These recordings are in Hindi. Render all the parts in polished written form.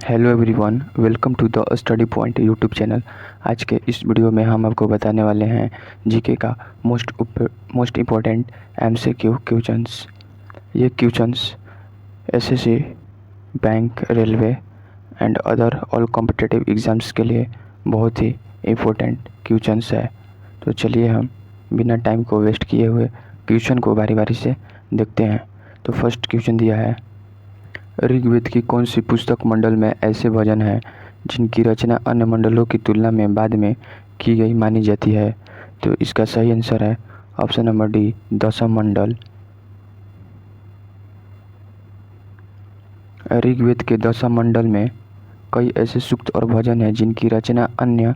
Hello everyone, welcome to the study point YouTube channel. आज के इस वीडियो में हम आपको बताने वाले हैं जीके का मोस्ट इम्पोर्टेंट एमसीक्यू क्वेश्चंस। ये questions SSC, bank, railway and other all competitive exams के लिए बहुत ही इम्पोर्टेंट क्वेश्चंस है। तो चलिए हम बिना टाइम को वेस्ट किए हुए क्वेश्चन को बारी बारी से देखते हैं। तो फर्स्ट क्वेश्चन दिया है, ऋग्वेद की कौन सी पुस्तक मंडल में ऐसे भजन हैं जिनकी रचना अन्य मंडलों की तुलना में बाद में की गई मानी जाती है? तो इसका सही आंसर है ऑप्शन नंबर डी, दशम मंडल। ऋग्वेद के दशम मंडल में कई ऐसे सूक्त और भजन हैं जिनकी रचना अन्य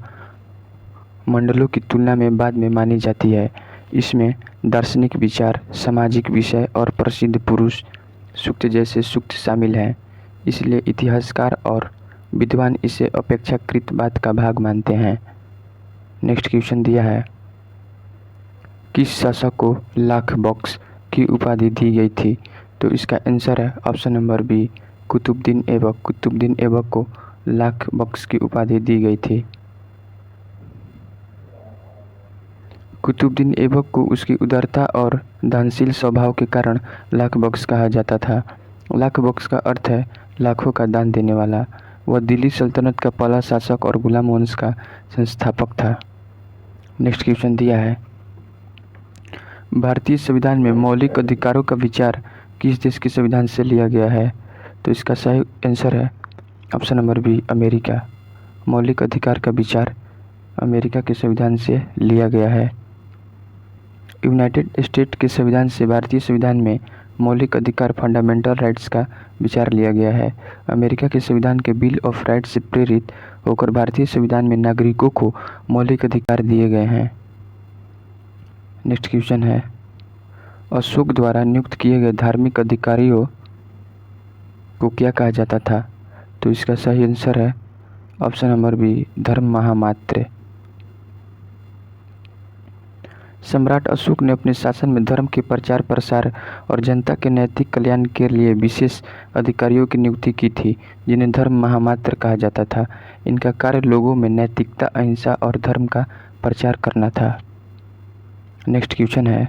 मंडलों की तुलना में बाद में मानी जाती है। इसमें दार्शनिक विचार, सामाजिक विषय और प्रसिद्ध पुरुष सूक्त जैसे सूक्त शामिल हैं। इसलिए इतिहासकार और विद्वान इसे अपेक्षाकृत बाद का भाग मानते हैं। नेक्स्ट क्वेश्चन दिया है, किस शासक को लाख बख्श की उपाधि दी गई थी? तो इसका आंसर है option number B, Qutbuddin Aibak. Qutbuddin Aibak को लाख बख्श की उपाधि दी गई थी। कुतुबुद्दीन ऐबक को उसकी उदारता और दानशील स्वभाव के कारण लाख बख्श कहा जाता था। लाख बख्श का अर्थ है लाखों का दान देने वाला। वह दिल्ली सल्तनत का पहला शासक और गुलाम वंश का संस्थापक था। नेक्स्ट क्वेश्चन दिया है, भारतीय संविधान में मौलिक अधिकारों का विचार किस देश के संविधान से लिया गया है? तो इसका सही आंसर है ऑप्शन नंबर बी, अमेरिका। मौलिक अधिकार का विचार अमेरिका के संविधान से लिया गया है। यूनाइटेड स्टेट के संविधान से भारतीय संविधान में मौलिक अधिकार फंडामेंटल राइट्स का विचार लिया गया है। अमेरिका के संविधान के बिल ऑफ राइट्स से प्रेरित होकर भारतीय संविधान में नागरिकों को मौलिक अधिकार दिए गए हैं। नेक्स्ट क्वेश्चन है, अशोक द्वारा नियुक्त किए गए धार्मिक अधिकारियों को क्या कहा जाता था? तो इसका सही आंसर है ऑप्शन नंबर बी, धर्म महामात्र। सम्राट अशोक ने अपने शासन में धर्म के प्रचार प्रसार और जनता के नैतिक कल्याण के लिए विशेष अधिकारियों की नियुक्ति की थी, जिन्हें धर्म महामात्र कहा जाता था। इनका कार्य लोगों में नैतिकता, अहिंसा और धर्म का प्रचार करना था। नेक्स्ट क्वेश्चन है,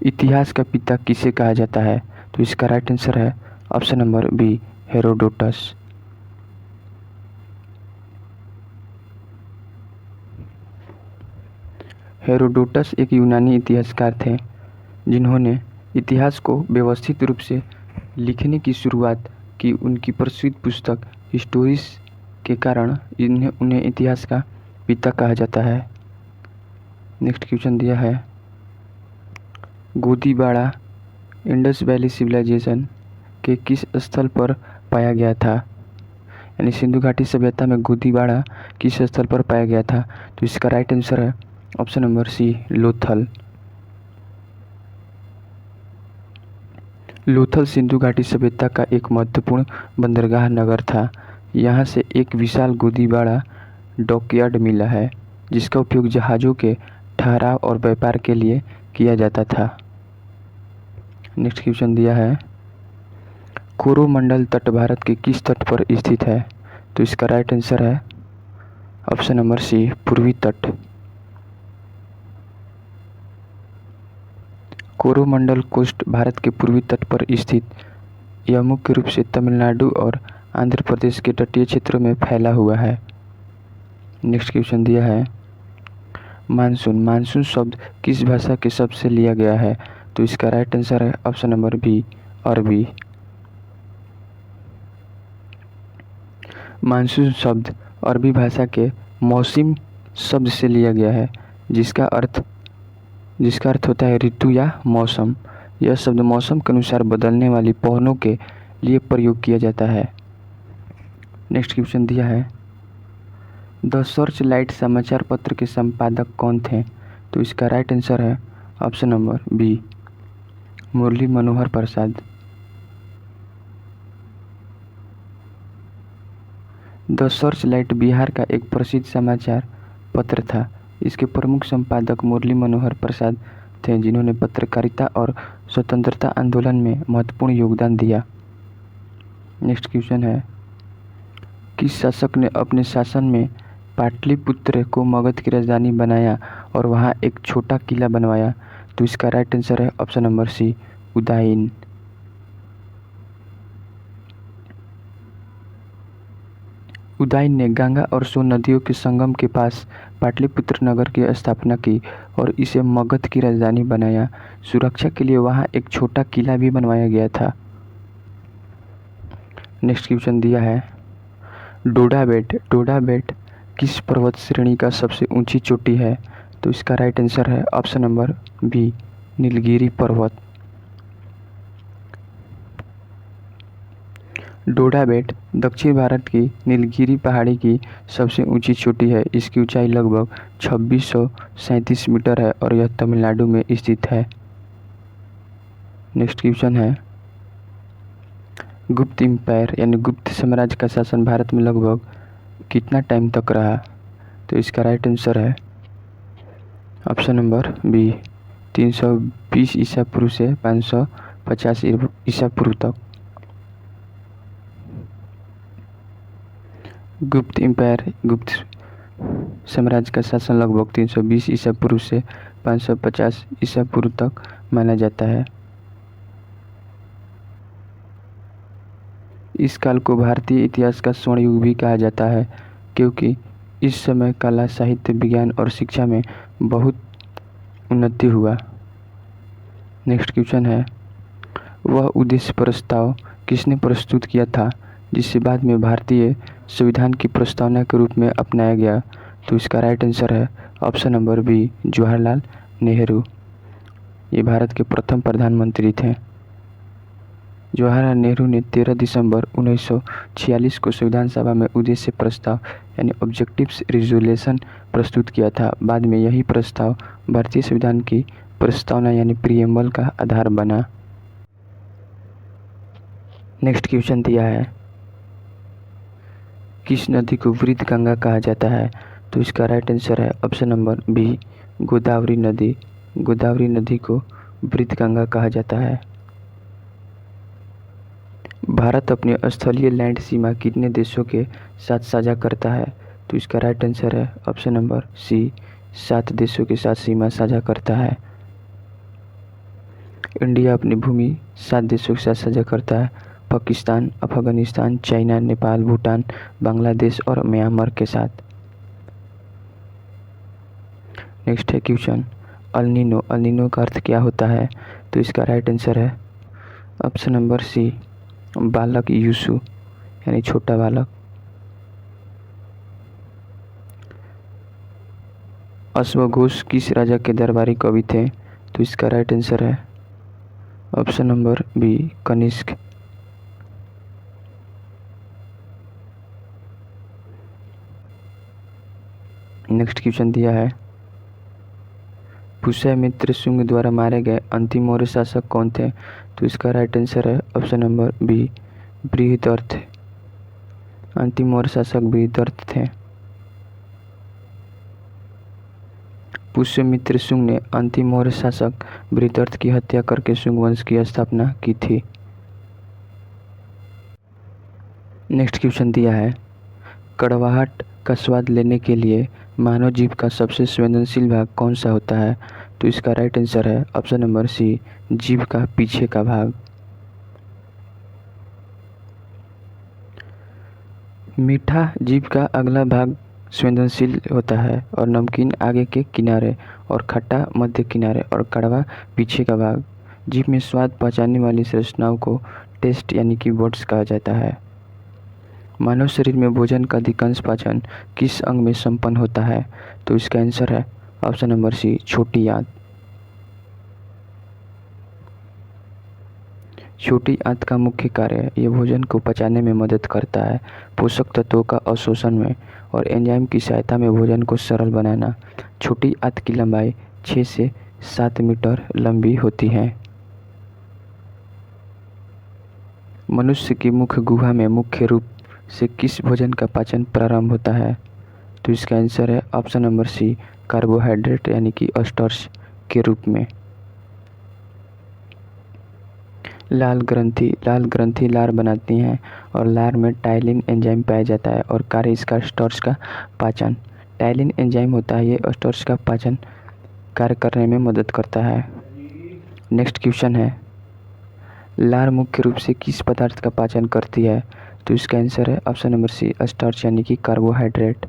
इतिहास का पिता किसे कहा जाता है? तो इसका राइट आंसर है option number B, Herodotus. Herodotus एक यूनानी इतिहासकार थे जिन्होंने इतिहास को व्यवस्थित रूप से लिखने की शुरुआत की। उनकी प्रसिद्ध पुस्तक हिस्टोरिस के कारण उन्हें इतिहास का पिता कहा जाता है। नेक्स्ट क्वेश्चन दिया है, गोदीबाड़ा इंडस वैली सिविलाइजेशन के किस स्थल पर पाया गया था? यानी सिंधु घाटी सभ्यता में गोदीबाड़ा किस स्थल पर पाया गया था? तो इसका राइट आंसर है option number C, Lothal. Lothal Sindhu घाटी सभ्यता का एक महत्वपूर्ण बंदरगाह नगर था। यहाँ से एक विशाल गोदीबाड़ा डॉकयार्ड मिला है, जिसका उपयोग जहाज़ों के ठहराव और व्यापार के लिए किया जाता था। नेक्स्ट क्वेश्चन दिया है, कोरोमंडल तट भारत के किस तट पर स्थित है? तो इसका राइट आंसर है ऑप्शन नंबर सी, पूर्वी तट। कोरोमंडल कोस्ट भारत के पूर्वी तट पर स्थित, यह मुख्य रूप से तमिलनाडु और आंध्र प्रदेश के तटीय क्षेत्रों में फैला हुआ है। नेक्स्ट क्वेश्चन दिया है, मानसून। मानसून शब्द किस भाषा के शब्द से लिया गया है? तो इसका राइट आंसर है ऑप्शन नंबर बी, अरबी। मानसून शब्द अरबी भाषा के मौसम शब्द से लिया गया है, जिसका अर्थ होता है ऋतु या मौसम। यह शब्द मौसम के अनुसार बदलने वाली पवनों के लिए प्रयोग किया जाता है। नेक्स्ट क्वेश्चन दिया है, द सर्च लाइट समाचार पत्र के संपादक कौन थे? तो इसका राइट आंसर है option number B, Murli Manohar Prasad. The Searchlight Bihar का एक प्रसिद्ध समाचार पत्र था। इसके प्रमुख संपादक मुरली मनोहर प्रसाद थे, जिन्होंने पत्रकारिता और स्वतंत्रता आंदोलन में महत्वपूर्ण योगदान दिया। नेक्स्ट क्वेश्चन है, किस शासक ने अपने शासन में पाटलिपुत्र को मगध की राजधानी बनाया और वहां एक छोटा किला बनवाया? तो इसका राइट आंसर है option number C, Udayan. Udayan ने गंगा और सोन नदियों के संगम के पास पाटलिपुत्र नगर की स्थापना की और इसे मगध की राजधानी बनाया। सुरक्षा के लिए वहां एक छोटा किला भी बनवाया गया था। नेक्स्ट क्वेश्चन दिया है, डोडाबेट किस पर्वत श्रेणी का सबसे ऊंची चोटी है? तो इसका राइट आंसर है ऑप्शन नंबर बी, नीलगिरी पर्वत। डोडाबेट दक्षिण भारत की नीलगिरी पहाड़ी की सबसे ऊंची चोटी है। इसकी ऊंचाई लगभग 2637 मीटर है और यह तमिलनाडु में स्थित है। नेक्स्ट क्वेश्चन है, गुप्त एम्पायर यानी गुप्त साम्राज्य का शासन भारत में लगभग कितना टाइम तक रहा? तो इसका राइट आंसर है ऑप्शन नंबर बी, 320 ईसा पूर्व से 550 ईसा पूर्व तक। गुप्त एम्पायर गुप्त साम्राज्य का शासन लगभग 320 ईसा पूर्व से 550 ईसा पूर्व तक माना जाता है। इस काल को भारतीय इतिहास का स्वर्ण युग भी कहा जाता है क्योंकि इस समय कला, साहित्य, विज्ञान और शिक्षा में बहुत उन्नति हुआ। नेक्स्ट क्वेश्चन है, वह उद्देश्य प्रस्ताव किसने प्रस्तुत किया था जिसे बाद में भारतीय संविधान की प्रस्तावना के रूप में अपनाया गया? तो इसका राइट आंसर है option number B, Jawaharlal Nehru. ये भारत के प्रथम प्रधानमंत्री थे। जवाहरलाल नेहरू ने 13 दिसंबर 1946 को संविधान सभा में उद्देश्य प्रस्ताव यानी ऑब्जेक्टिव्स रिजोल्यूशन प्रस्तुत किया था। बाद में यही प्रस्ताव भारतीय संविधान की प्रस्तावना यानी प्रीएम्बल का आधार बना। नेक्स्ट क्वेश्चन दिया है, किस नदी को वृद्ध गंगा कहा जाता है? तो इसका राइट आंसर है ऑप्शन नंबर बी, गोदावरी नदी। गोदावरी नदी को वृद्ध गंगा कहा जाता है। भारत अपनी स्थलीय लैंड सीमा कितने देशों के साथ साझा करता है? तो इसका राइट आंसर है ऑप्शन नंबर सी, 7 देशों के साथ सीमा साझा करता है। इंडिया अपनी भूमि 7 देशों के साथ साझा करता है, पाकिस्तान, अफगानिस्तान, चाइना, नेपाल, भूटान, बांग्लादेश और म्यांमार के साथ। नेक्स्ट है क्वेश्चन, अल नीनो का अर्थ क्या होता है? तो इसका राइट आंसर है ऑप्शन नंबर सी, बालक यीशु यानी छोटा बालक। अश्वघोष किस राजा के दरबारी कवि थे? तो इसका राइट आंसर है option number B, Kanishka. Next question दिया है, पुष्यमित्र शुंग द्वारा मारे गए अंतिम मौर्य शासक कौन थे? तो इसका राइट आंसर है ऑप्शन नंबर बी, बृहदर्थ। अंतिम मौर्य शासक बृहदर्थ थे। पुष्यमित्र शुंग ने अंतिम मौर्य शासक बृहदर्थ की हत्या करके शुंग वंश की स्थापना की थी। नेक्स्ट क्वेश्चन दिया है, कड़वाहट का स्वाद लेने के लिए मानव जीभ का सबसे संवेदनशील भाग कौन सा होता है? तो इसका राइट आंसर है ऑप्शन नंबर सी, जीभ का पीछे का भाग। मीठा जीभ का अगला भाग संवेदनशील होता है और नमकीन आगे के किनारे और खट्टा मध्य किनारे और कड़वा पीछे का भाग। जीभ में स्वाद पहुंचाने वाली संरचनाओं को टेस्ट यानी कि वर्ड्स कहा जाता है। मानव शरीर में भोजन का अधिकांश पाचन किस अंग में संपन्न होता है? तो इसका आंसर है ऑप्शन नंबर सी, छोटी आंत। छोटी आंत का मुख्य कार्य यह भोजन को पचाने में मदद करता है, पोषक तत्वों का अवशोषण में और एंजाइम की सहायता में भोजन को सरल बनाना। छोटी आंत की लंबाई 6 से 7 मीटर लंबी होती है। मनुष्य की मुख गुहा में मुख्य रूप से किस भोजन का पाचन प्रारंभ होता है? तो इसका आंसर है ऑप्शन नंबर सी, कार्बोहाइड्रेट यानी कि स्टार्च के रूप में। लाल ग्रंथि लार बनाती हैं और लार में टाइलिन एंजाइम पाया जाता है और कार्य इसका स्टार्च का पाचन। टाइलिन एंजाइम होता है, ये स्टार्च का पाचन कार्य करने में मदद करता है। नेक्स्ट क्वेश्चन है, लार मुख्य रूप से किस पदार्थ का पाचन करती है? तो इसका आंसर है ऑप्शन नंबर सी, स्टार्च यानी कि कार्बोहाइड्रेट।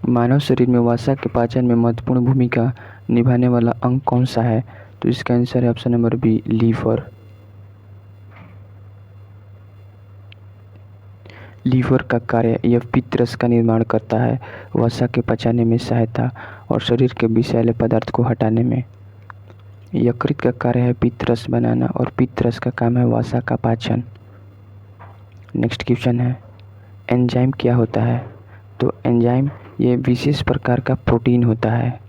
मानव शरीर में वसा के पाचन में महत्वपूर्ण भूमिका निभाने वाला अंग कौन सा है? तो इसका आंसर है option number B, liver. Liver का कार्य यह पित्त रस का निर्माण करता है, वसा के पचाने में सहायता और शरीर के विषैले पदार्थ को हटाने में। यकृत का कार्य है पित्त रस बनाना और पित्त रस का काम है वसा का पाचन। नेक्स्ट क्वेश्चन है, एंजाइम क्या होता है? तो एंजाइम ये विशेष प्रकार का प्रोटीन होता है।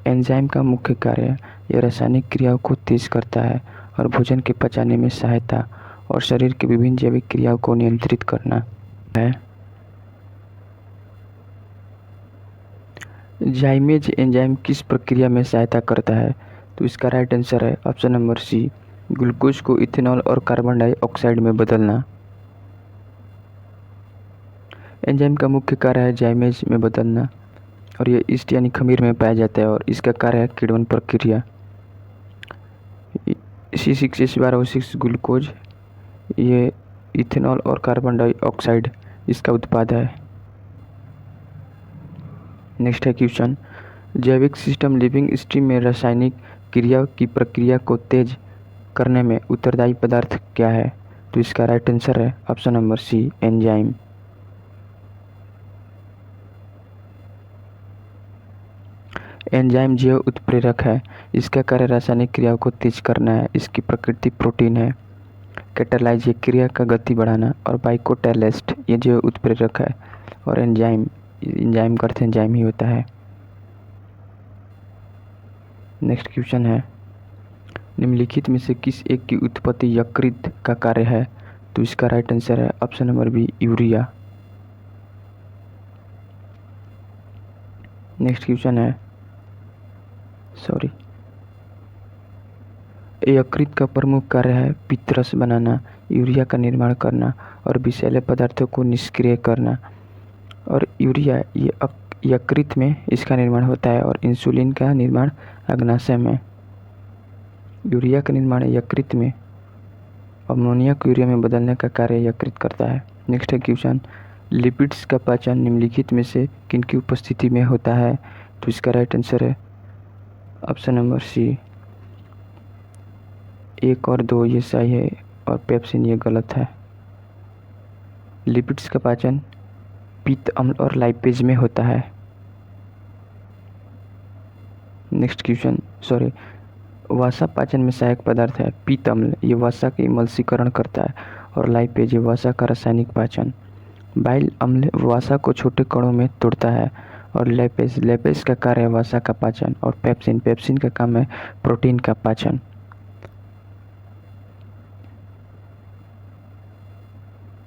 एंजाइम का मुख्य कार्य यह रासायनिक क्रियाओं को तेज करता है और भोजन के पचाने में सहायता और शरीर की विभिन्न जैविक क्रियाओं को नियंत्रित करना है। जाइमेज एंजाइम किस प्रक्रिया में सहायता करता है? तो इसका राइट आंसर है ऑप्शन नंबर सी, ग्लूकोज को इथेनॉल और कार्बन डाइऑक्साइड में बदलना। एंजाइम का मुख्य कार्य है जाइमेज में बदलना और ये ईस्ट यानी खमीर में पाया जाता है और इसका कार्य है किण्वन प्रक्रिया। C6H12O6 ग्लूकोज ये इथेनॉल और कार्बन डाइऑक्साइड इसका उत्पाद है। नेक्स्ट है क्वेश्चन, जैविक सिस्टम लिविंग स्ट्रीम में रासायनिक क्रिया की प्रक्रिया को तेज करने में उत्तरदायी पदार्थ क्या है? तो इसका राइट आंसर है option number C, enzyme. Enzyme जैव उत्प्रेरक है, इसका कार्य रासायनिक क्रियाओं को तेज करना है। इसकी प्रकृति प्रोटीन है। कैटालाइज ये क्रिया का गति बढ़ाना और बाइकोटैलेस्ट ये जैव उत्प्रेरक है और एंजाइम का अर्थ एंजाइम ही होता है। नेक्स्ट क्वेश्चन है, निम्नलिखित में से किस एक की उत्पत्ति यकृत का कार्य है? तो इसका राइट आंसर है option number B, urea. Next question है, यकृत का प्रमुख कार्य है पित्त रस बनाना, यूरिया का निर्माण करना और विषैले पदार्थों को निष्क्रिय करना। और यूरिया ये यकृत में इसका निर्माण होता है और इंसुलिन का निर्माण अग्नाशय में। यूरिया का निर्माण यकृत में, अमोनिया को यूरिया में बदलने का कार्य यकृत करता है। नेक्स्ट है क्वेश्चन, लिपिड्स का पाचन निम्नलिखित में से किनकी उपस्थिति में होता है? तो इसका राइट आंसर है ऑप्शन नंबर सी, 1 और 2 ये सही है और पेप्सिन ये गलत है। लिपिड्स का पाचन पित्त अम्ल और लाइपेज में होता है। नेक्स्ट क्वेश्चन, वसा पाचन में सहायक पदार्थ है। पित्त अम्ल ये वसा के मलसीकरण करता है और लाइपेज ये वसा का रासायनिक पाचन। बाइल अम्ल वसा को छोटे कणों में तोड़ता है और लेपेज का कार्य है वसा का पाचन और पेप्सिन का काम है प्रोटीन का पाचन।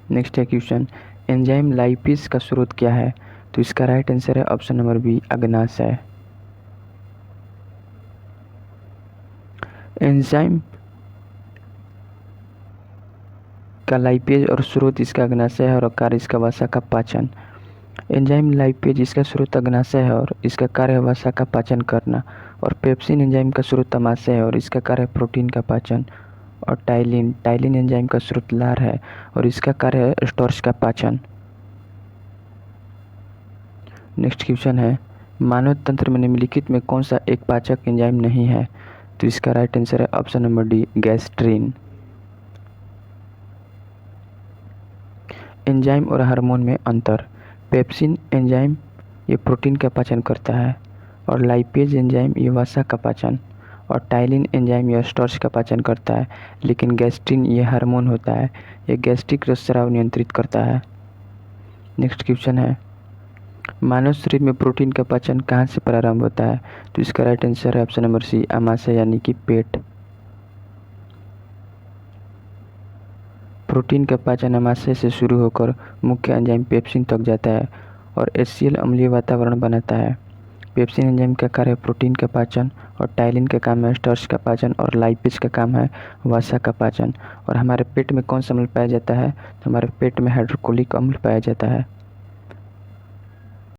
नेक्स्ट है क्वेश्चन, एंजाइम लाइपेज का स्रोत क्या है? तो इसका राइट आंसर है ऑप्शन नंबर बी, अग्नाशय। एंजाइम का लाइपेज और स्रोत इसका अग्नाशय है और कार्य इसका वसा का पाचन। एंजाइम लाइपेज इसका स्रोत अग्नाशय है और इसका कार्य है वसा का पाचन करना। और पेप्सिन एंजाइम का स्रोत अमाशय है और इसका कार्य है प्रोटीन का पाचन। और टाइलिन एंजाइम का स्रोत लार है और इसका कार्य है स्टार्च का पाचन। नेक्स्ट क्वेश्चन है, मानव तंत्र में निम्नलिखित में कौन सा एक पाचक एंजाइम नहीं है? तो इसका राइट आंसर है option number D, gastrin. Enzyme और हार्मोन में अंतर। पेप्सिन एंजाइम ये प्रोटीन का पाचन करता है और लाइपेज एंजाइम ये वसा का पाचन और टाइलिन एंजाइम यह स्टार्च का पाचन करता है। लेकिन गैस्ट्रिन ये हार्मोन होता है, यह गैस्ट्रिक रसस्राव नियंत्रित करता है। नेक्स्ट क्वेश्चन है, मानव शरीर में प्रोटीन का पाचन कहाँ से प्रारंभ होता है? तो इसका राइट आंसर है ऑप्शन नंबर सी, अमाशय यानी कि पेट। प्रोटीन का पाचन अमाशय से शुरू होकर मुख्य एंजाइम पेप्सिन तक जाता है और HCl अम्लीय वातावरण बनाता है। पेप्सिन एंजाइम का कार्य है प्रोटीन का पाचन, और टाइलिन का काम है स्टार्च का पाचन, और लाइपेज का काम है वसा का पाचन। और हमारे पेट में कौन सा अम्ल पाया जाता है? तो हमारे पेट में हाइड्रोक्लोरिक अम्ल पाया जाता है।